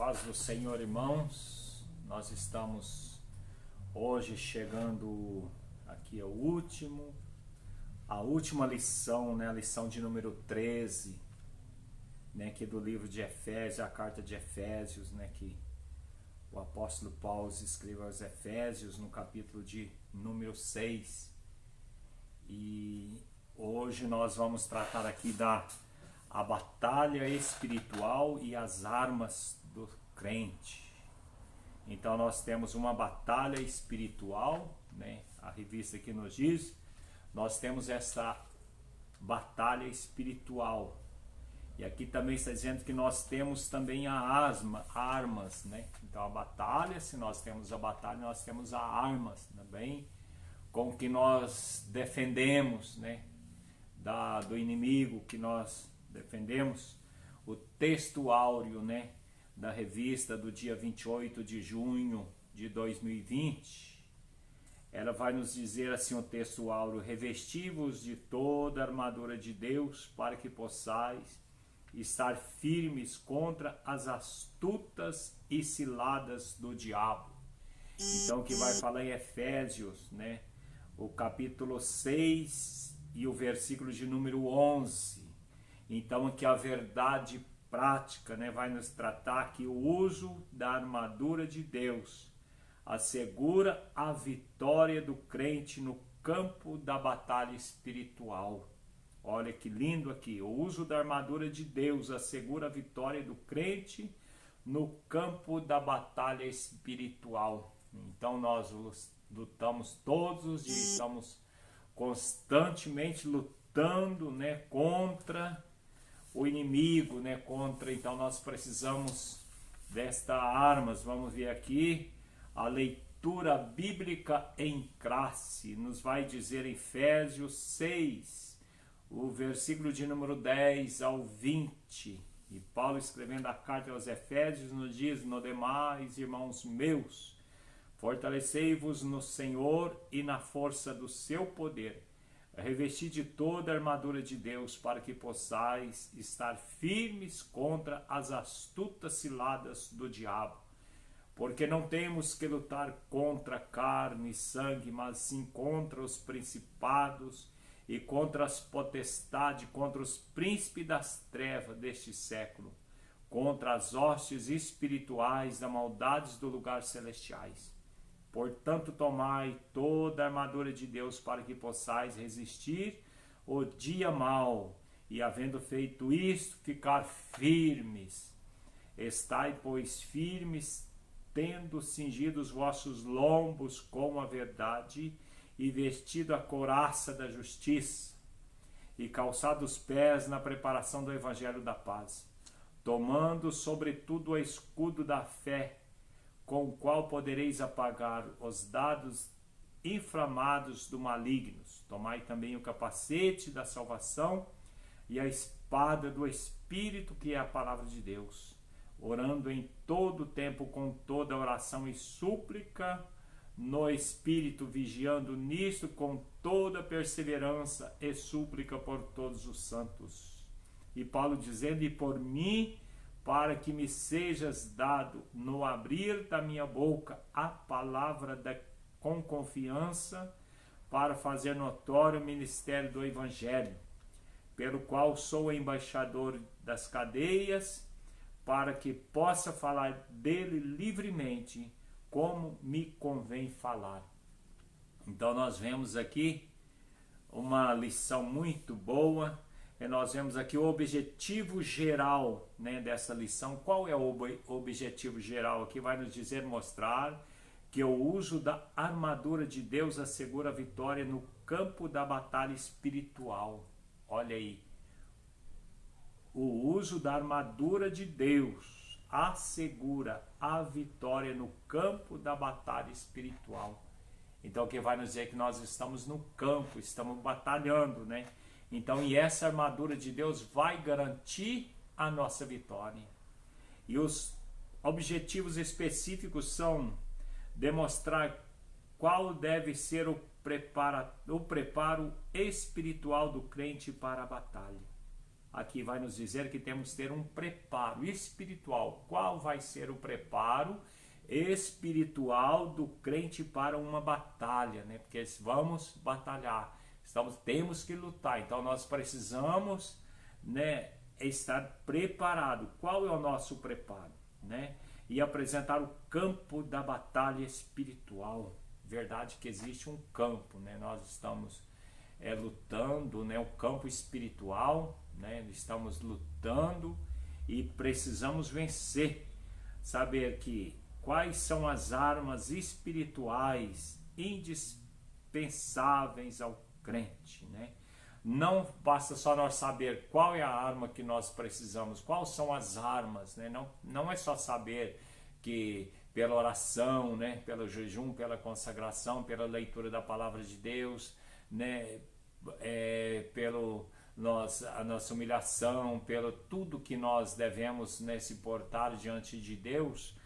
paz do Senhor, irmãos. Nós estamos hoje chegando aqui ao a última lição, né? A lição de número 13, né? Que é do livro de Efésios, a carta de Efésios, né? Que o apóstolo Paulo escreveu aos Efésios no capítulo de número 6. E hoje nós vamos tratar aqui a batalha espiritual e as armas do crente. Então nós temos uma batalha espiritual, né? A revista aqui nos diz, nós temos essa batalha espiritual. E aqui também está dizendo que nós temos também armas, né? Então a batalha, se nós temos a batalha, nós temos as armas também, com que nós defendemos, né? Do inimigo, que nós defendemos. O texto áureo, né, da revista do dia 28 de junho de 2020, ela vai nos dizer assim, o texto áureo: revesti-vos de toda a armadura de Deus, para que possais estar firmes contra as astutas e ciladas do diabo. Então que vai falar em Efésios, né, o capítulo 6 e o versículo de número 11. Então que a verdade prática, né, vai nos tratar que o uso da armadura de Deus assegura a vitória do crente no campo da batalha espiritual. Olha que lindo aqui: o uso da armadura de Deus assegura a vitória do crente no campo da batalha espiritual. Então nós lutamos todos os dias, estamos constantemente lutando, né, contra o inimigo, né, então nós precisamos destas armas. Vamos ver aqui a leitura bíblica em classe. Nos vai dizer em Efésios 6, o versículo de número 10 ao 20. E Paulo, escrevendo a carta aos Efésios, nos diz: no demais, irmãos meus, fortalecei-vos no Senhor e na força do seu poder. Revesti de toda a armadura de Deus, para que possais estar firmes contra as astutas ciladas do diabo. Porque não temos que lutar contra carne e sangue, mas sim contra os principados e contra as potestades, contra os príncipes das trevas deste século, contra as hostes espirituais da maldades do lugar celestiais. Portanto, tomai toda a armadura de Deus, para que possais resistir o dia mau, e havendo feito isto, ficar firmes. Estai, pois, firmes, tendo cingido os vossos lombos com a verdade, e vestido a couraça da justiça, e calçado os pés na preparação do evangelho da paz, tomando sobretudo o escudo da fé, com o qual podereis apagar os dardos inflamados do maligno. Tomai também o capacete da salvação e a espada do Espírito, que é a palavra de Deus, orando em todo o tempo com toda oração e súplica no Espírito, vigiando nisto com toda perseverança e súplica por todos os santos. E Paulo dizendo: e por mim, para que me sejas dado no abrir da minha boca a palavra com confiança, para fazer notório o ministério do Evangelho, pelo qual sou embaixador das cadeias, para que possa falar dele livremente, como me convém falar. Então nós vemos aqui uma lição muito boa. E nós vemos aqui o objetivo geral, né, dessa lição. Qual é o objetivo geral? Aqui vai nos dizer, mostrar que o uso da armadura de Deus assegura a vitória no campo da batalha espiritual. Olha aí, o uso da armadura de Deus assegura a vitória no campo da batalha espiritual. Então o que vai nos dizer que nós estamos no campo, estamos batalhando, né? Então, e essa armadura de Deus vai garantir a nossa vitória. E os objetivos específicos são demonstrar qual deve ser o preparo espiritual do crente para a batalha. aqui vai nos dizer que temos que ter um preparo espiritual. Qual vai ser o preparo espiritual do crente para uma batalha, né? Porque vamos batalhar, temos que lutar, então nós precisamos, né, estar preparado. Qual é o nosso preparo, né? E apresentar o campo da batalha espiritual. Verdade que existe um campo, né? Nós estamos lutando, né, o campo espiritual, né? Estamos lutando e precisamos vencer. Saber que quais são as armas espirituais indispensáveis ao crente, né? Não basta só nós saber qual é a arma que nós precisamos, quais são as armas, né? Não é só saber que pela oração, né, pelo jejum, pela consagração, pela leitura da palavra de Deus, né, a nossa humilhação, pelo tudo que nós devemos, né, se portar diante de Deus.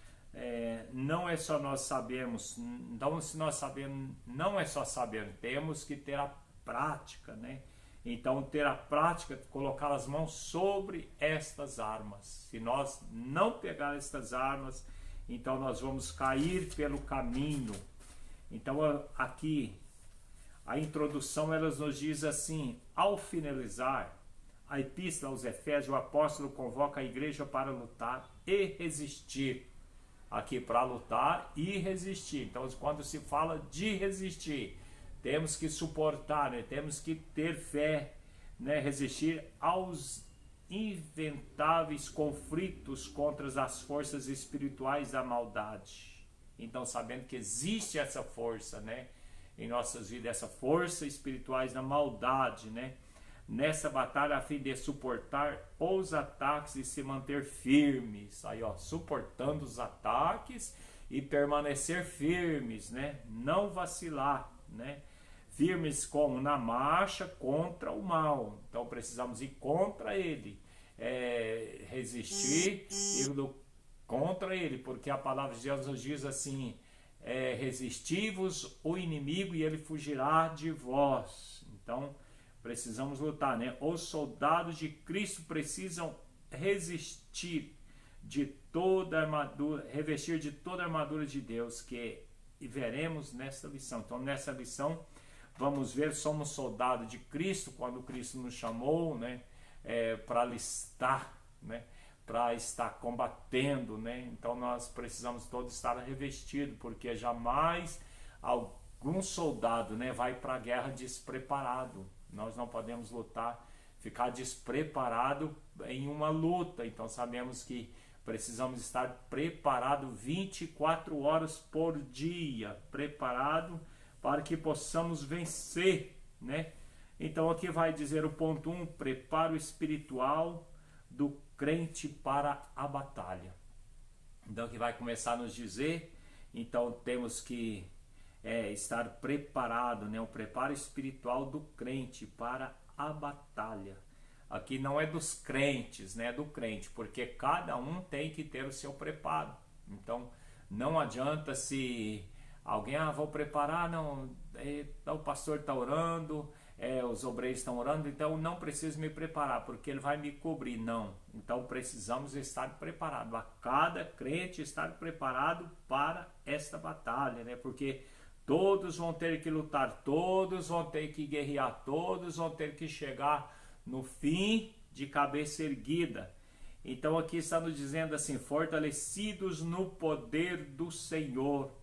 Não é só nós sabemos, então se nós sabemos, não é só saber, temos que ter a prática, né? Então ter a prática, colocar as mãos sobre estas armas. Se nós não pegar estas armas, então nós vamos cair pelo caminho. Então aqui a introdução ela nos diz assim: ao finalizar a epístola aos Efésios, o apóstolo convoca a igreja para lutar e resistir. Aqui para lutar e resistir. Então quando se fala de resistir, temos que suportar, né? Temos que ter fé, né? Resistir aos inventáveis conflitos contra as forças espirituais da maldade. Então sabendo que existe essa força, né, em nossas vidas, essa força espirituais da maldade, né, nessa batalha, a fim de suportar os ataques e se manter firmes. Aí, ó, suportando os ataques e permanecer firmes, né, não vacilar, né, firmes como na marcha contra o mal. Então precisamos ir contra ele, resistir contra ele, porque a palavra de Deus nos diz assim: resistivos o inimigo e ele fugirá de vós. Então precisamos lutar, né? Os soldados de Cristo precisam resistir de toda a armadura, revestir de toda a armadura de Deus, que veremos nesta lição. Então nessa lição vamos ver, somos soldados de Cristo, quando Cristo nos chamou, né, para alistar, né, para estar combatendo, né? Então nós precisamos todos estar revestidos, porque jamais algum soldado, né, vai para a guerra despreparado. Nós não podemos lutar, ficar despreparado em uma luta. Então sabemos que precisamos estar preparado 24 horas por dia, preparado para que possamos vencer, né? Então aqui vai dizer o ponto 1, preparo espiritual do crente para a batalha. Então aqui vai começar a nos dizer, então temos que estar preparado, né? O preparo espiritual do crente para a batalha. Aqui não é dos crentes, né? É do crente, porque cada um tem que ter o seu preparo. Então não adianta se alguém, vou preparar, não, o pastor está orando, os obreiros estão orando, então não preciso me preparar, porque ele vai me cobrir. Não, então precisamos estar preparados, a cada crente estar preparado para esta batalha, né? Porque todos vão ter que lutar, todos vão ter que guerrear, todos vão ter que chegar no fim de cabeça erguida. Então aqui está nos dizendo assim: fortalecidos no poder do Senhor.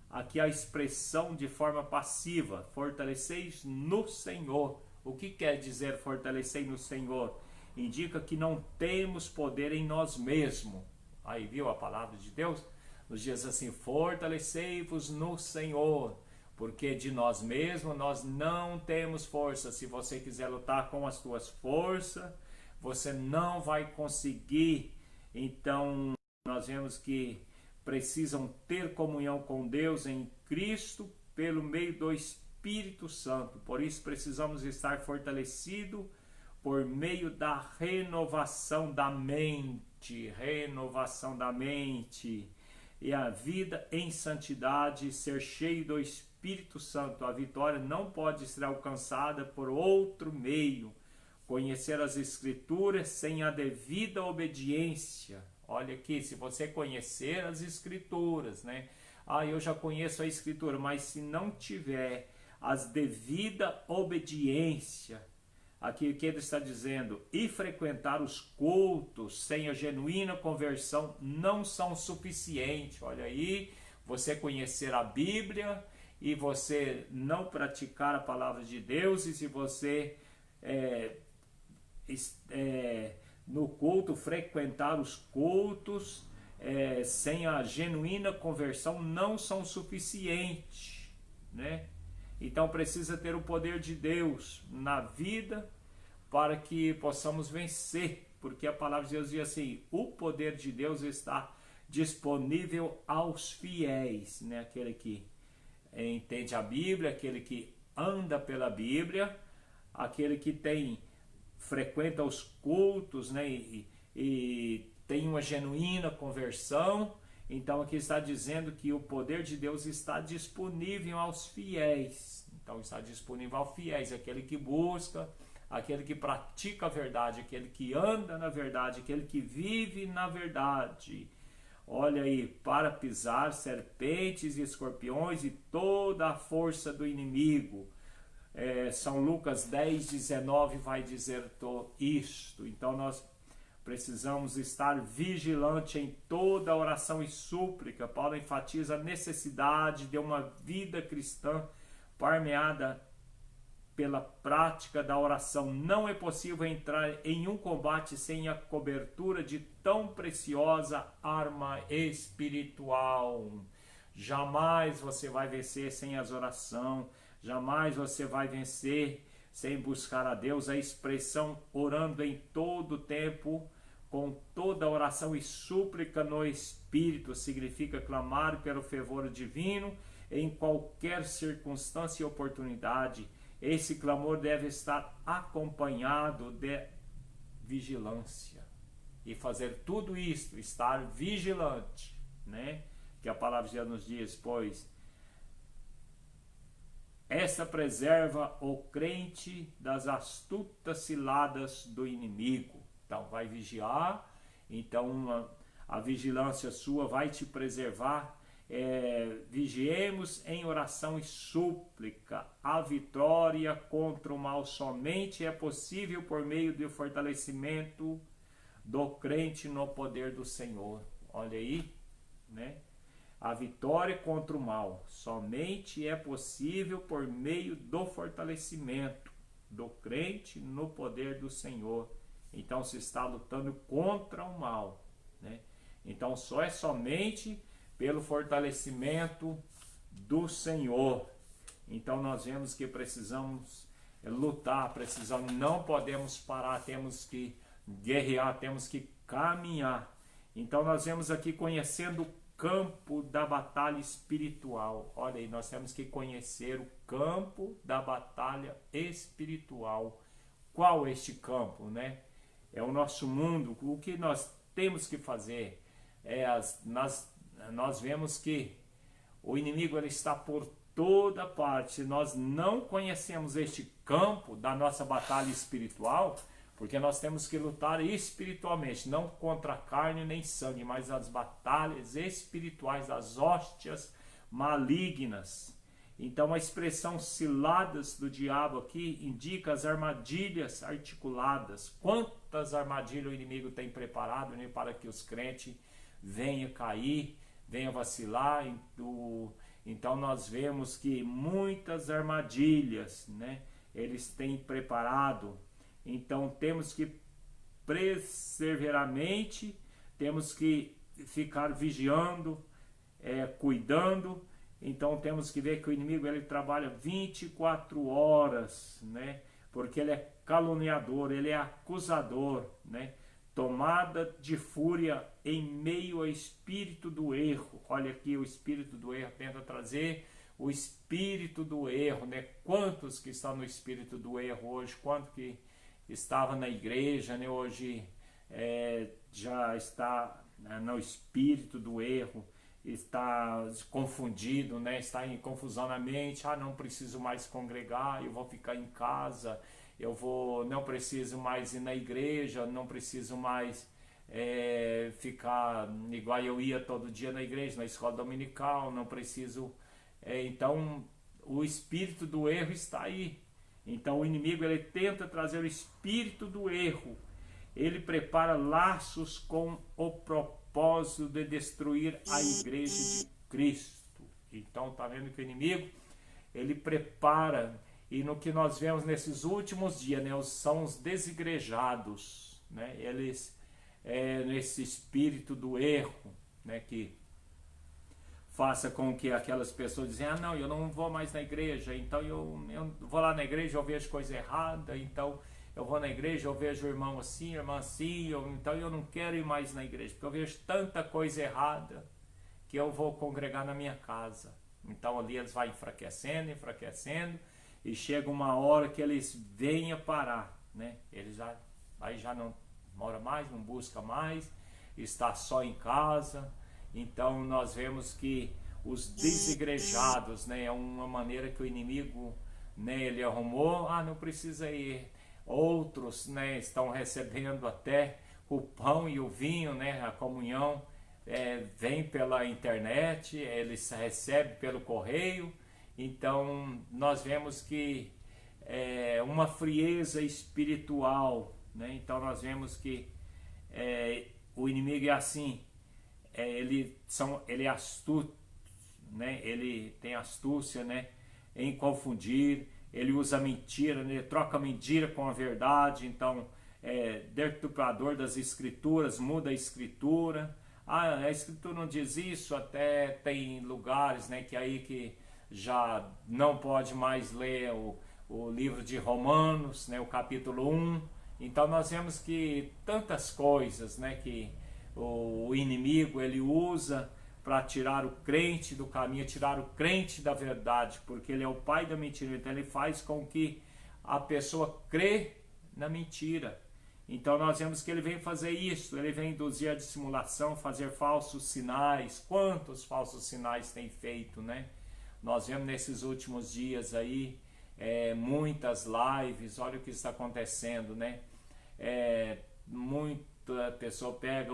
Aqui a expressão de forma passiva, fortaleceis no Senhor. O que quer dizer fortalecer no Senhor? Indica que não temos poder em nós mesmos. Aí viu a palavra de Deus? Nos diz assim: fortalecei-vos no Senhor, porque de nós mesmos nós não temos força. Se você quiser lutar com as suas forças, você não vai conseguir. Então nós vemos que precisam ter comunhão com Deus em Cristo pelo meio do Espírito Santo. Por isso precisamos estar fortalecidos por meio da renovação da mente, e a vida em santidade, ser cheio do Espírito Santo. A vitória não pode ser alcançada por outro meio, conhecer as Escrituras sem a devida obediência. Olha aqui, se você conhecer as Escrituras, né? Eu já conheço a Escritura, mas se não tiver as devida obediência, aqui o que ele está dizendo, e frequentar os cultos sem a genuína conversão não são suficientes. Olha aí, você conhecer a Bíblia e você não praticar a palavra de Deus, e se você no culto frequentar os cultos sem a genuína conversão não são suficientes, né? Então precisa ter o poder de Deus na vida para que possamos vencer, porque a palavra de Deus diz assim, o poder de Deus está disponível aos fiéis, né? Aquele que entende a Bíblia, aquele que anda pela Bíblia, aquele que frequenta os cultos, né? E tem uma genuína conversão. Então aqui está dizendo que o poder de Deus está disponível aos fiéis. Então está disponível aos fiéis, aquele que busca, aquele que pratica a verdade, aquele que anda na verdade, aquele que vive na verdade. Olha aí, para pisar serpentes e escorpiões e toda a força do inimigo. São Lucas 10:19 vai dizer isto. Então nós precisamos estar vigilante em toda oração e súplica. Paulo enfatiza a necessidade de uma vida cristã permeada pela prática da oração. Não é possível entrar em um combate sem a cobertura de tão preciosa arma espiritual. Jamais você vai vencer sem as orações. Jamais você vai vencer sem buscar a Deus. A expressão orando em todo tempo, com toda oração e súplica no Espírito, significa clamar pelo fervor divino em qualquer circunstância e oportunidade. Esse clamor deve estar acompanhado de vigilância. E fazer tudo isto, estar vigilante, né? Que a palavra de Deus nos diz, pois essa preserva o crente das astutas ciladas do inimigo. Então vai vigiar, então a vigilância sua vai te preservar. Vigiemos em oração e súplica. A vitória contra o mal somente é possível por meio do fortalecimento do crente no poder do Senhor. Olha aí, né? A vitória contra o mal somente é possível por meio do fortalecimento do crente no poder do Senhor. Então se está lutando contra o mal, né? Então só é somente pelo fortalecimento do Senhor. Então nós vemos que precisamos lutar, não podemos parar, temos que guerrear, temos que caminhar. Então nós vemos aqui conhecendo o campo da batalha espiritual. Olha aí, nós temos que conhecer o campo da batalha espiritual. Qual é este campo, né? É o nosso mundo. O que nós temos que fazer? Nós vemos que o inimigo ele está por toda parte. Se nós não conhecemos este campo da nossa batalha espiritual, porque nós temos que lutar espiritualmente, não contra carne nem sangue, mas as batalhas espirituais, das hóstias malignas. Então a expressão ciladas do diabo aqui indica as armadilhas articuladas. Quantas armadilhas o inimigo tem preparado, né, para que os crentes venham cair, venham vacilar. Então nós vemos que muitas armadilhas, né, eles têm preparado. Então temos que perseveramente, temos que ficar vigiando, cuidando. Então temos que ver que o inimigo ele trabalha 24 horas, né? Porque ele é caluniador, ele é acusador, né? Tomada de fúria em meio ao espírito do erro. Olha aqui, o espírito do erro tenta trazer o espírito do erro, né? Quantos que estão no espírito do erro hoje? Quanto que estava na igreja, né? Hoje já está no espírito do erro. está confundido, né? Está em confusão na mente. Não preciso mais congregar, eu vou ficar em casa, não preciso mais ir na igreja, não preciso mais ficar igual eu ia todo dia na igreja, na escola dominical, não preciso. Então, o espírito do erro está aí. Então, o inimigo ele tenta trazer o espírito do erro. Ele prepara laços com o propósito de destruir a igreja de Cristo. Então, tá vendo que o inimigo ele prepara, e no que nós vemos nesses últimos dias, né, são os desigrejados, né, eles nesse espírito do erro, né, que faça com que aquelas pessoas dizem, não, eu não vou mais na igreja, então eu vou lá na igreja, eu vejo coisa errada, então eu vou na igreja, eu vejo o irmão assim, irmã assim, então eu não quero ir mais na igreja, porque eu vejo tanta coisa errada que eu vou congregar na minha casa. Então ali eles vão enfraquecendo, e chega uma hora que eles venham parar, né? Eles aí já não mora mais, não busca mais, está só em casa. Então nós vemos que os desigrejados, né, é uma maneira que o inimigo, né, ele arrumou, não precisa ir. Outros, né, estão recebendo até o pão e o vinho, né, a comunhão vem pela internet, eles recebem pelo correio. Então nós vemos que uma frieza espiritual, né? Então nós vemos que o inimigo é assim, ele é astuto, né? Ele tem astúcia, né, em confundir. Ele usa mentira, né? Ele troca mentira com a verdade. Então deturpador das escrituras, muda a escritura. A escritura não diz isso. Até tem lugares, né, que já não pode mais ler o livro de Romanos, né, o capítulo 1. Então nós vemos que tantas coisas, né, que o inimigo ele usa para tirar o crente do caminho, tirar o crente da verdade, porque ele é o pai da mentira. Então ele faz com que a pessoa crê na mentira. Então nós vemos que ele vem fazer isso, ele vem induzir a dissimulação, fazer falsos sinais. Quantos falsos sinais tem feito, né? Nós vemos nesses últimos dias aí muitas lives. Olha o que está acontecendo, né? Muita pessoa pega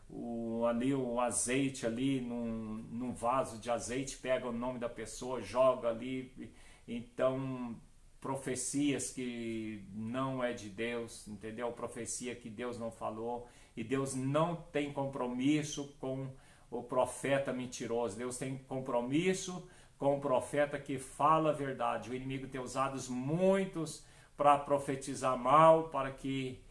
o azeite ali num vaso de azeite, pega o nome da pessoa, joga ali. Então profecias que não é de Deus, entendeu? Profecia que Deus não falou, e Deus não tem compromisso com o profeta mentiroso. Deus tem compromisso com o profeta que fala a verdade. O inimigo tem usado muitos para profetizar mal, para que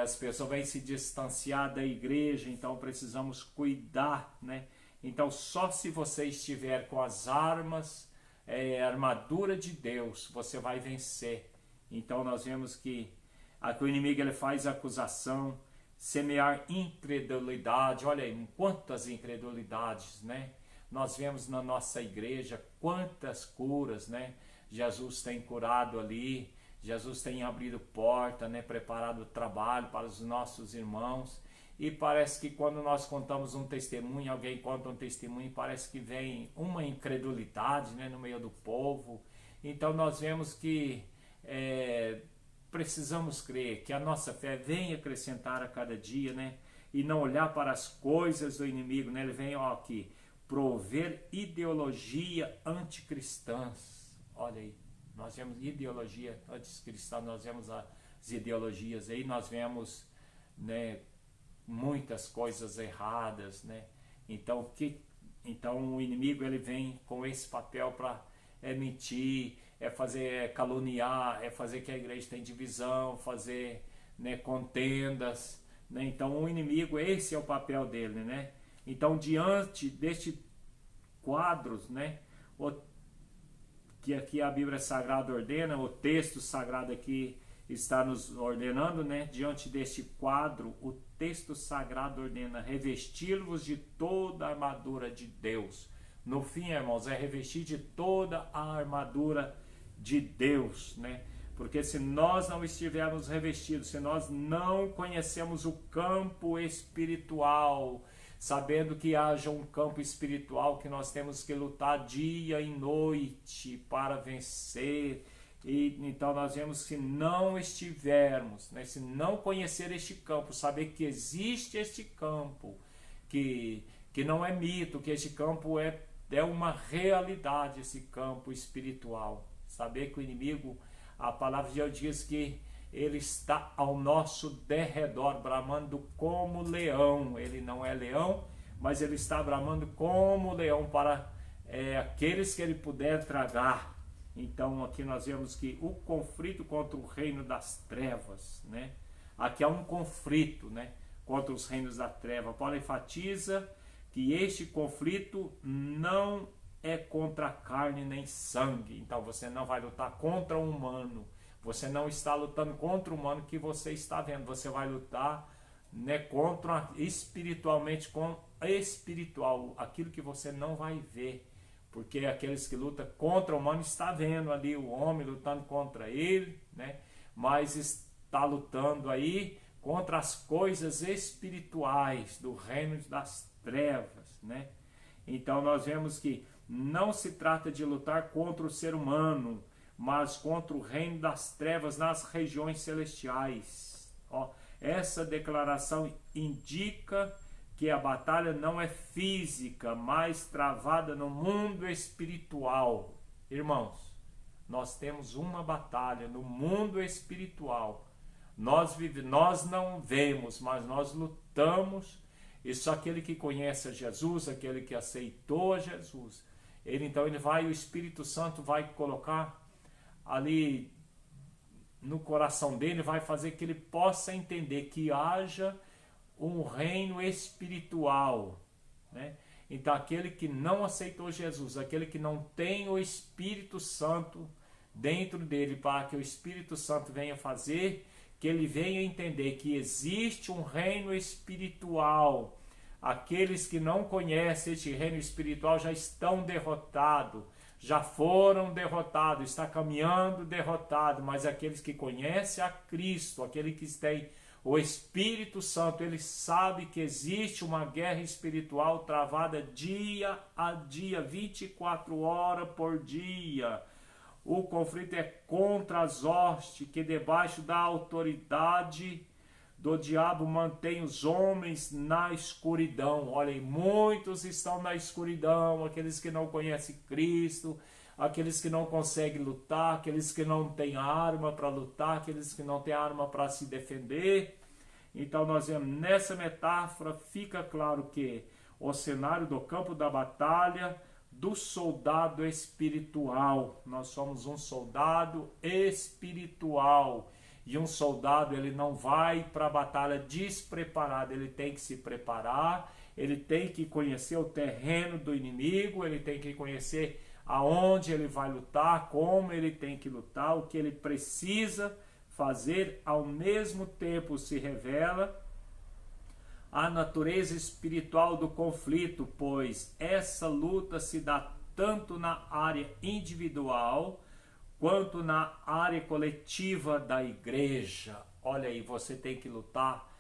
as pessoas venham se distanciar da igreja. Então precisamos cuidar, né? Então só se você estiver com as armas, a armadura de Deus, você vai vencer. Então nós vemos que aqui o inimigo ele faz acusação, semear incredulidade. Olha aí, quantas incredulidades, né? Nós vemos na nossa igreja quantas curas, né? Jesus tem curado ali, Jesus tem abrido porta, né? Preparado o trabalho para os nossos irmãos. E parece que quando nós contamos um testemunho, alguém conta um testemunho, parece que vem uma incredulidade, né, no meio do povo. Então nós vemos que precisamos crer, que a nossa fé vem acrescentar a cada dia, né, e não olhar para as coisas do inimigo, né. Ele vem aqui prover ideologia anticristãs. Olha aí, nós vemos ideologia anticristã, nós vemos as ideologias aí, nós vemos, né, muitas coisas erradas, né? Então o inimigo ele vem com esse papel para mentir, fazer caluniar, fazer que a igreja tenha divisão, fazer, né, contendas, né? Então o inimigo, esse é o papel dele, né? Então diante deste quadros, né, que aqui a Bíblia Sagrada ordena, o texto sagrado aqui está nos ordenando, né? Diante deste quadro, o texto sagrado ordena revesti-los de toda a armadura de Deus. No fim, irmãos, é revestir de toda a armadura de Deus, né? Porque se nós não estivermos revestidos, se nós não conhecemos o campo espiritual, sabendo que haja um campo espiritual que nós temos que lutar dia e noite para vencer. E então nós vemos que se não estivermos, né, se não conhecer este campo, saber que existe este campo, que não é mito, que este campo é uma realidade, esse campo espiritual. Saber que o inimigo, a palavra de Deus diz que ele está ao nosso derredor, bramando como leão. Ele não é leão, mas ele está bramando como leão para aqueles que ele puder tragar. Então aqui nós vemos que o conflito contra o reino das trevas, né? Aqui há um conflito, né, contra os reinos da treva. Paulo enfatiza que este conflito não é contra carne nem sangue. Então você não vai lutar contra um humano. Você não está lutando contra o humano que você está vendo. Você vai lutar, né, contra espiritualmente, com espiritual, aquilo que você não vai ver. Porque aqueles que lutam contra o humano está vendo ali o homem lutando contra ele, né? Mas está lutando aí contra as coisas espirituais do reino das trevas, né? Então nós vemos que não se trata de lutar contra o ser humano, mas contra o reino das trevas nas regiões celestiais. Ó, essa declaração indica que a batalha não é física, mas travada no mundo espiritual. Irmãos, nós temos uma batalha no mundo espiritual. Nós não vemos, mas nós lutamos. E só aquele que conhece a Jesus, aquele que aceitou a Jesus, o Espírito Santo vai colocar ali no coração dele, vai fazer que ele possa entender que haja um reino espiritual, né? Então aquele que não aceitou Jesus, aquele que não tem o Espírito Santo dentro dele, para que o Espírito Santo venha fazer, que ele venha entender que existe um reino espiritual. Aqueles que não conhecem este reino espiritual já estão derrotados, já foram derrotados, está caminhando derrotado, mas aqueles que conhecem a Cristo, aquele que tem o Espírito Santo, ele sabe que existe uma guerra espiritual travada dia a dia, 24 horas por dia. O conflito é contra as hostes que debaixo da autoridade do diabo mantém os homens na escuridão. Olhem, muitos estão na escuridão, aqueles que não conhecem Cristo, aqueles que não conseguem lutar, aqueles que não têm arma para lutar, aqueles que não têm arma para se defender. Então nós vemos nessa metáfora, fica claro que o cenário do campo da batalha do soldado espiritual. Nós somos um soldado espiritual. E um soldado, ele não vai para a batalha despreparado, ele tem que se preparar, ele tem que conhecer o terreno do inimigo, ele tem que conhecer aonde ele vai lutar, como ele tem que lutar, o que ele precisa fazer. Ao mesmo tempo se revela a natureza espiritual do conflito, pois essa luta se dá tanto na área individual quanto na área coletiva da igreja. Olha aí, você tem que lutar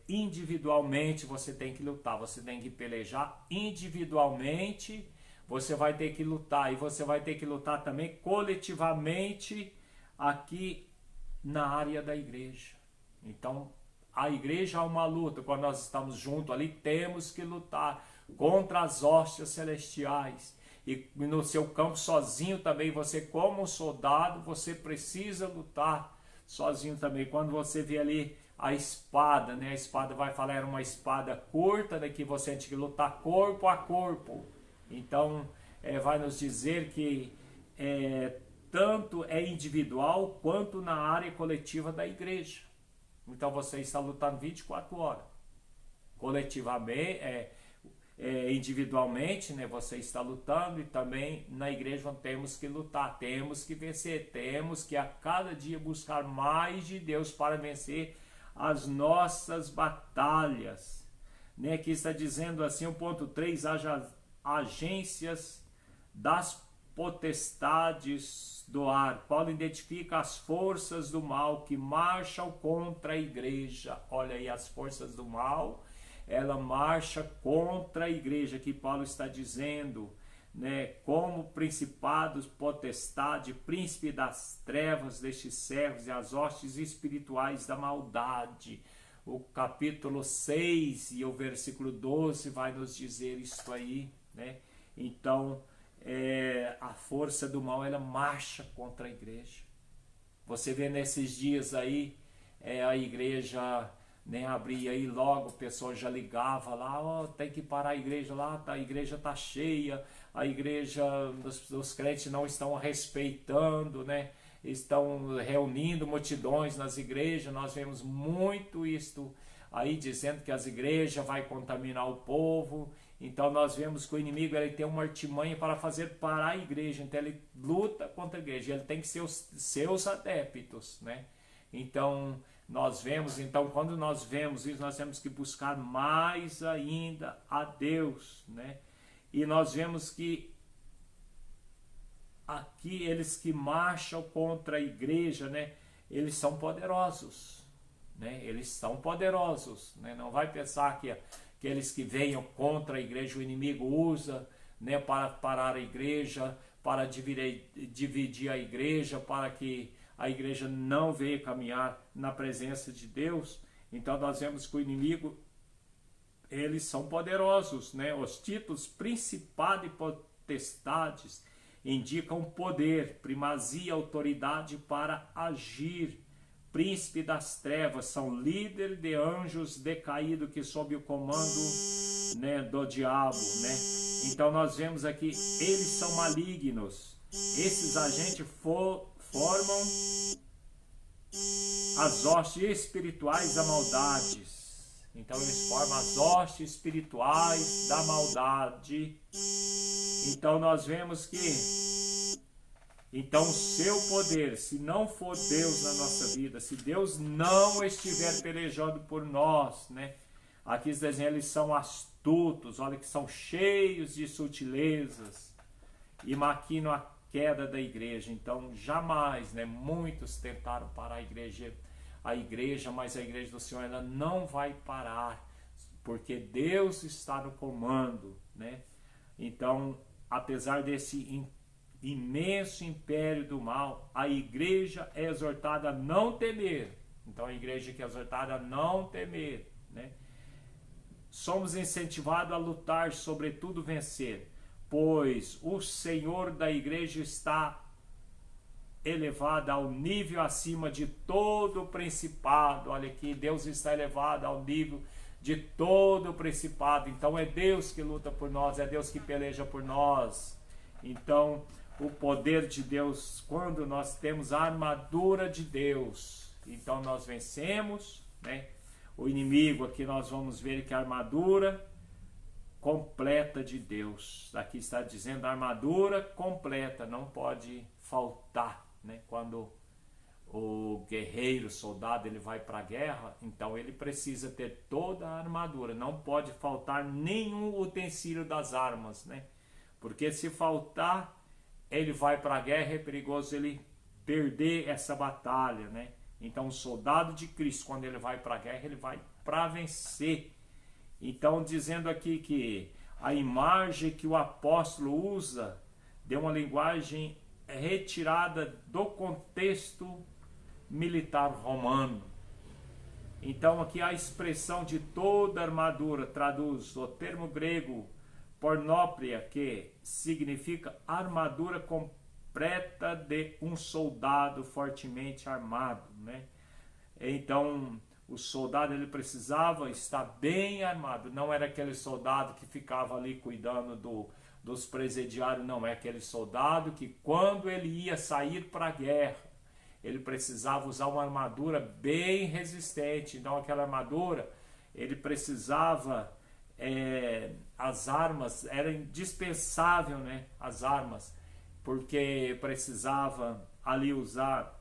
individualmente, você tem que lutar, você tem que pelejar individualmente, você vai ter que lutar, e você vai ter que lutar também coletivamente aqui na área da igreja. Então, a igreja é uma luta, quando nós estamos juntos ali, temos que lutar contra as hostes celestiais. E no seu campo sozinho também, você como soldado, você precisa lutar sozinho também. Quando você vê ali a espada, né? A espada vai falar, era uma espada curta, né? Que você tinha que lutar corpo a corpo. Então, vai nos dizer que tanto é individual quanto na área coletiva da igreja. Então você está lutando 24 horas. Coletivamente, individualmente, né, você está lutando, e também na igreja temos que lutar, temos que vencer, temos que a cada dia buscar mais de Deus para vencer as nossas batalhas. Né, aqui está dizendo assim, o ponto 3, haja agências das potestades do ar. Paulo identifica as forças do mal que marcham contra a igreja. Olha aí, as forças do mal ela marcha contra a igreja, que Paulo está dizendo, né, como principados, potestade, príncipe das trevas destes séculos e as hostes espirituais da maldade. O capítulo 6 e o versículo 12 vai nos dizer isso aí, né? Então, a força do mal, ela marcha contra a igreja. Você vê nesses dias aí, a igreja, né, abria aí logo, o pessoal já ligava lá, ó, tem que parar a igreja lá, a igreja está cheia, a igreja, os crentes não estão respeitando, né? Estão reunindo multidões nas igrejas. Nós vemos muito isto aí, dizendo que as igrejas vai contaminar o povo. Então nós vemos que o inimigo, ele tem uma artimanha para fazer parar a igreja, então ele luta contra a igreja, ele tem que ser os seus adeptos, né? Então nós vemos, então quando nós vemos isso, nós temos que buscar mais ainda a Deus, né? E nós vemos que aqui eles que marcham contra a igreja, né, eles são poderosos, né? Eles são poderosos, né? Não vai pensar que aqueles que venham contra a igreja, o inimigo usa, né, para parar a igreja, para dividir a igreja, para que a igreja não venha caminhar na presença de Deus. Então nós vemos que o inimigo, eles são poderosos, né? Os títulos principado e potestades indicam poder, primazia, autoridade para agir. Príncipe das trevas são líder de anjos decaídos que sob o comando, né, do diabo, né? Então nós vemos aqui, eles são malignos. Esses agentes formam as hostes espirituais da maldade. Então eles formam as hostes espirituais da maldade. Então nós vemos que, então o seu poder, se não for Deus na nossa vida, se Deus não estiver pelejando por nós, né? Aqui os desenhos, eles são astutos, olha que são cheios de sutilezas e maquinam a queda da igreja. Então jamais, né? Muitos tentaram parar a igreja, mas a igreja do Senhor, ela não vai parar, porque Deus está no comando, né? Então, apesar desse imenso império do mal, a igreja é exortada a não temer. Então a igreja que é exortada a não temer, né? Somos incentivados a lutar, sobretudo vencer, pois o Senhor da igreja está elevado ao nível acima de todo o principado. Olha aqui, Deus está elevado ao nível de todo o principado. Então é Deus que luta por nós, é Deus que peleja por nós. Então o poder de Deus, quando nós temos a armadura de Deus, então nós vencemos, né, o inimigo. Aqui nós vamos ver que a armadura completa de Deus, aqui está dizendo a armadura completa, não pode faltar, né? Quando o guerreiro, soldado, ele vai para a guerra, então ele precisa ter toda a armadura, não pode faltar nenhum utensílio das armas, né? Porque se faltar, ele vai para a guerra, é perigoso ele perder essa batalha, né? Então o soldado de Cristo, quando ele vai para a guerra, ele vai para vencer. Então dizendo aqui que a imagem que o apóstolo usa de uma linguagem retirada do contexto militar romano. Então aqui a expressão de toda armadura traduz o termo grego pornópria, que significa armadura completa de um soldado fortemente armado, né? Então o soldado, ele precisava estar bem armado, não era aquele soldado que ficava ali cuidando dos presidiários, não, é aquele soldado que quando ele ia sair para a guerra, ele precisava usar uma armadura bem resistente. Então aquela armadura, ele precisava, as armas, era indispensável, né, as armas, porque precisava ali usar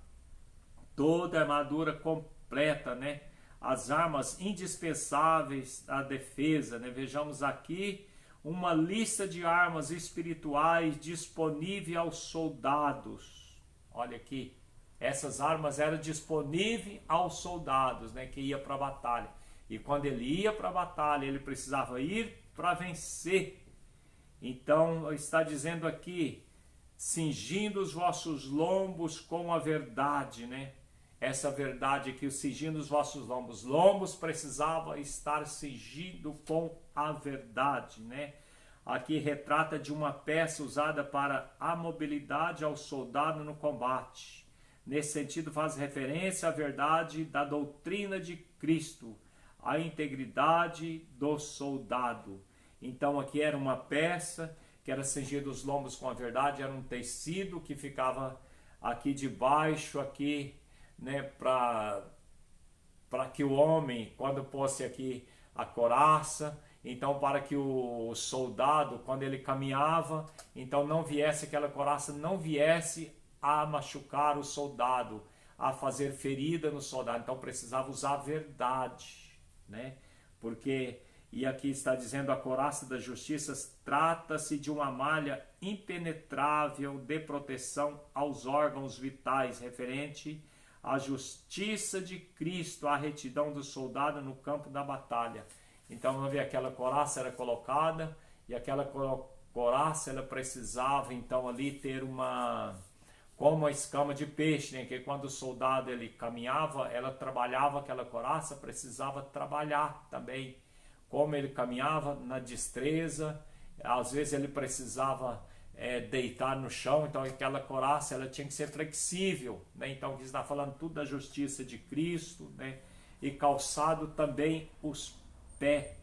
toda a armadura completa, né, as armas indispensáveis à defesa, né? Vejamos aqui uma lista de armas espirituais disponível aos soldados. Olha aqui, essas armas eram disponíveis aos soldados, né, que ia para a batalha. E quando ele ia para a batalha, ele precisava ir para vencer. Então está dizendo aqui, cingindo os vossos lombos com a verdade, né? Essa verdade aqui, cingindo os vossos lombos. Lombos precisava estar cingido com a verdade, né? Aqui retrata de uma peça usada para a mobilidade ao soldado no combate. Nesse sentido faz referência à verdade da doutrina de Cristo, à integridade do soldado. Então aqui era uma peça que era cingida os lombos com a verdade, era um tecido que ficava aqui debaixo, aqui, né, para que o homem, quando fosse aqui a couraça, então para que o soldado, quando ele caminhava, então não viesse aquela couraça, não viesse a machucar o soldado, a fazer ferida no soldado. Então precisava usar a verdade, né? Porque, e aqui está dizendo, a couraça da justiça trata-se de uma malha impenetrável de proteção aos órgãos vitais, referente à justiça de Cristo, à retidão do soldado no campo da batalha. Então, vamos ver, aquela couraça era colocada, e aquela couraça, ela precisava, então, ali ter como a escama de peixe, né? Que quando o soldado, ele caminhava, ela trabalhava, aquela couraça precisava trabalhar também. Como ele caminhava, na destreza, às vezes ele precisava deitar no chão, então aquela couraça, ela tinha que ser flexível, né? Então, aqui está falando tudo da justiça de Cristo, né? E calçado também os pés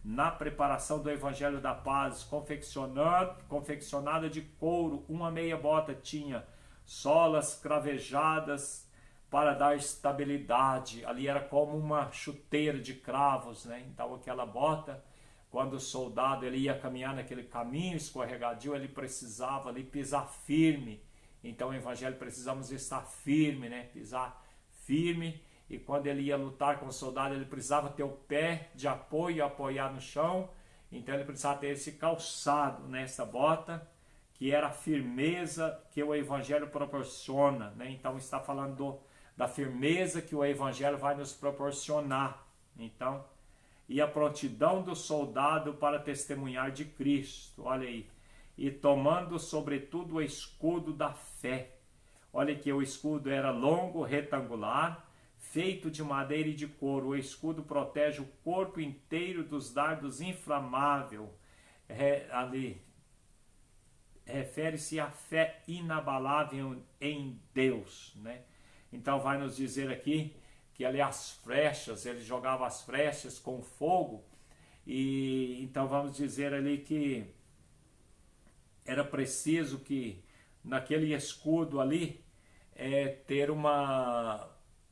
na preparação do Evangelho da Paz, confeccionada de couro, uma meia bota tinha solas cravejadas para dar estabilidade. Ali era como uma chuteira de cravos, né? Então aquela bota, quando o soldado ele ia caminhar naquele caminho escorregadio, ele precisava ali pisar firme. Então o Evangelho precisamos estar firme, né? Pisar firme. E quando ele ia lutar com o soldado, ele precisava ter o pé de apoio, apoiar no chão. Então ele precisava ter esse calçado nessa bota, que era a firmeza que o Evangelho proporciona, né? Então está falando da firmeza que o Evangelho vai nos proporcionar. Então, e a prontidão do soldado para testemunhar de Cristo. Olha aí. E tomando sobretudo o escudo da fé. Olha que o escudo era longo, retangular, feito de madeira e de couro. O escudo protege o corpo inteiro dos dardos inflamáveis. Ali refere-se à fé inabalável em Deus, né? Então vai nos dizer aqui que ali as flechas, ele jogava as flechas com fogo, e então vamos dizer ali que era preciso que naquele escudo ali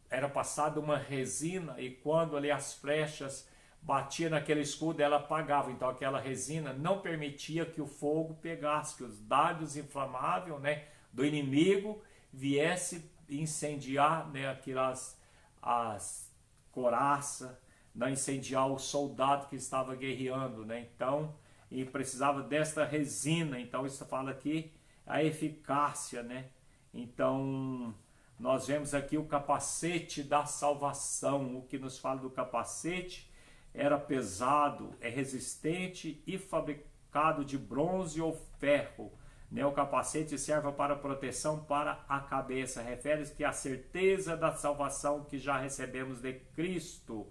era passada uma resina, e quando ali as flechas batiam naquele escudo, ela apagava. Então aquela resina não permitia que o fogo pegasse, que os dardos inflamáveis, né, do inimigo viesse incendiar, né, as couraças, não incendiar o soldado que estava guerreando, né? Então, e precisava desta resina. Então isso fala aqui a eficácia, né? Então nós vemos aqui o capacete da salvação. O que nos fala do capacete: era pesado, é resistente e fabricado de bronze ou ferro, né? O capacete serve para proteção para a cabeça. Refere-se que a certeza da salvação que já recebemos de Cristo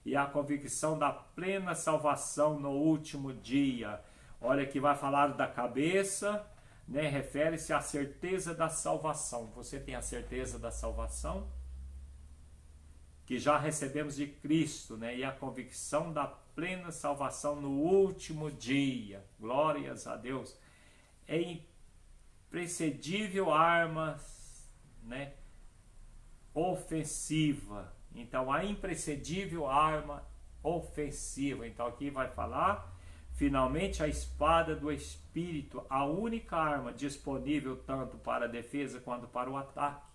e a convicção da plena salvação no último dia. Olha, que vai falar da cabeça, né? Refere-se à certeza da salvação. Você tem a certeza da salvação que já recebemos de Cristo, né? E a convicção da plena salvação no último dia. Glórias a Deus. É imprescindível arma, né, ofensiva. Então, a imprescindível arma ofensiva. Então, aqui vai falar, finalmente, a espada do Espírito, a única arma disponível tanto para a defesa quanto para o ataque.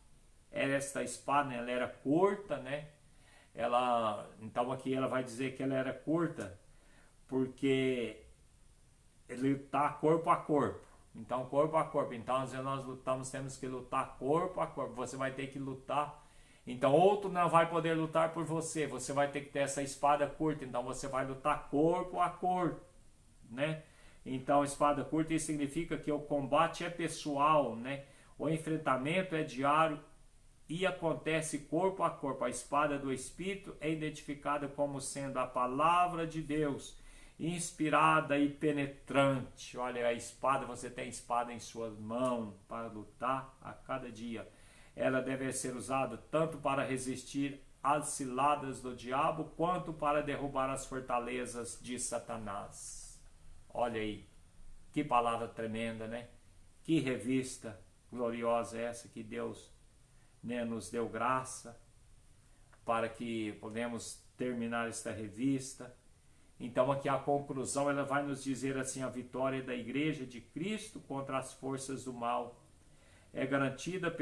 Esta espada, né, ela era curta, né? Então, aqui ela vai dizer que ela era curta porque ele está corpo a corpo. Então, corpo a corpo. Então, às vezes nós lutamos, temos que lutar corpo a corpo. Você vai ter que lutar Então outro não vai poder lutar por você, você vai ter que ter essa espada curta, então você vai lutar corpo a corpo, né? Então espada curta, isso significa que o combate é pessoal, né? O enfrentamento é diário e acontece corpo a corpo. A espada do Espírito é identificada como sendo a palavra de Deus, inspirada e penetrante. Olha, a espada, você tem espada em suas mãos para lutar a cada dia. Ela deve ser usada tanto para resistir às ciladas do diabo, quanto para derrubar as fortalezas de Satanás. Olha aí, que palavra tremenda, né? Que revista gloriosa é essa que Deus, né, nos deu graça para que podemos terminar esta revista. Então aqui a conclusão, ela vai nos dizer assim: a vitória da Igreja de Cristo contra as forças do mal é garantida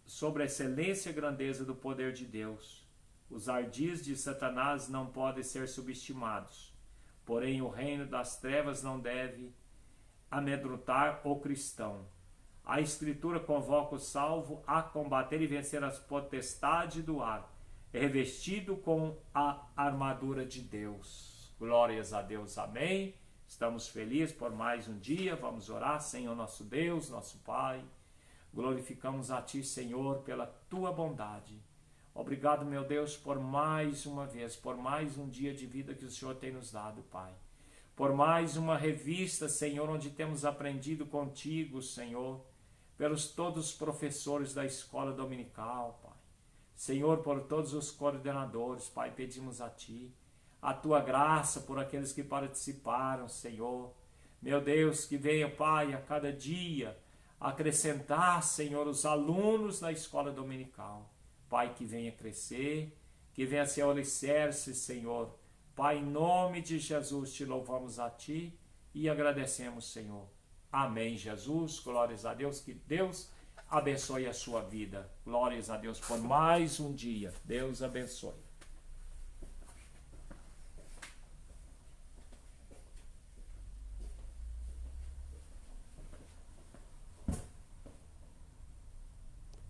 sobre a excelência e grandeza do poder de Deus. Os ardis de Satanás não podem ser subestimados, porém o reino das trevas não deve amedrontar o cristão. A Escritura convoca o salvo a combater e vencer as potestades do ar, revestido com a armadura de Deus. Glórias a Deus, amém. Estamos felizes por mais um dia. Vamos orar. Senhor nosso Deus, nosso Pai, glorificamos a Ti, Senhor, pela Tua bondade. Obrigado, meu Deus, por mais uma vez, por mais um dia de vida que o Senhor tem nos dado, Pai. Por mais uma revista, Senhor, onde temos aprendido contigo, Senhor, pelos todos os professores da escola dominical, Pai. Senhor, por todos os coordenadores, Pai, pedimos a Ti a Tua graça por aqueles que participaram, Senhor. Meu Deus, que venha, Pai, a cada dia acrescentar, Senhor, os alunos da escola dominical. Pai, que venha crescer, que venha ser alicerce, Senhor. Pai, em nome de Jesus, te louvamos a Ti e agradecemos, Senhor. Amém, Jesus. Glórias a Deus. Que Deus abençoe a sua vida. Glórias a Deus por mais um dia. Deus abençoe.